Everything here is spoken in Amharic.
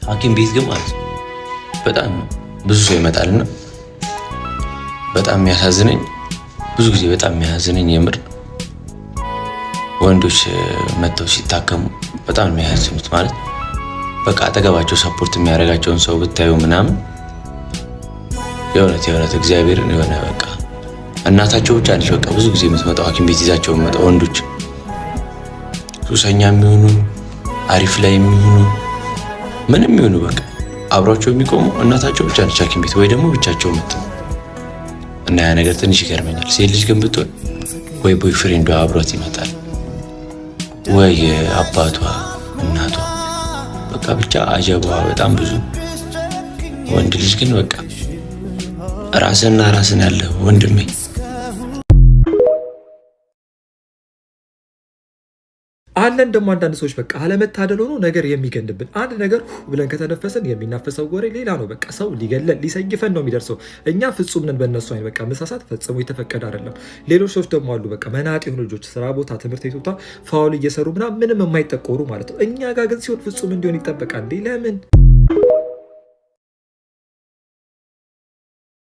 ሐኪም ቤት ግን ማለት በጣም ብዙ ሰው ይመጣልና በጣም የሚያሳዝነኝ ብዙ ጊዜ በጣም የሚያሳዝነኝ የምር ወንዶች መጥተው ሲታከሙ በጣም የሚያሳዝኑት ማለት በቃ አጠገባቸው ሰፖርት የሚያደርጋቸውን ሰው ብታዩ ምናምን የእውነት እግዚአብሔርን የሆነ በቃ እናታቸው ብቻ ነች በቃ ብዙ ጊዜ የምትመጣው ሐኪም ቤት ይዛቸው መጣው ወንዶች ሱሰኛ የሚሆኑ አሪፍ ላይ የሚሆኑ ምንም የሚሆኑ በቃ አብሯቸው የሚቆሙ እናታቸው ብቻ ነች ሐኪም ቤት ወይ ደግሞ ብቻቸው መጥተው እና ያ ነገር ትንሽ ይገርመኛል። ሴት ልጅ ግን ብትሆን ወይ ቦይ ፍሬንዷ አብሯት ይመጣል ወይ አባቷ እናቷ በቃ ብቻ አጀባ በጣም ብዙ። ወንድ ልጅ ግን በቃ ራስን ያለ ወንድሜ አለን ደግሞ አንዳንድ ሰዎች በቃ አለመታደል ሆኖ ነገር የሚገንብን አንድ ነገር ብለን ከተነፈሰን የሚናፈሰው ወሬ ሌላ ነው። በቃ ሰው ሊገለን ሊሰይፈን ነው የሚደርሰው። እኛ ፍጹም ነን በእነሱ አይን በቃ መሳሳት ፈጽሞ የተፈቀደ አይደለም። ሌሎች ሰዎች ደግሞ አሉ በቃ መናጤ የሆኑ ልጆች ስራ ቦታ፣ ትምህርት ቤት ቦታ ፋውል እየሰሩ ምንም የማይጠቆሩ ማለት ነው። እኛ ጋር ግን ሲሆን ፍጹም እንዲሆን ይጠበቃል። ለምን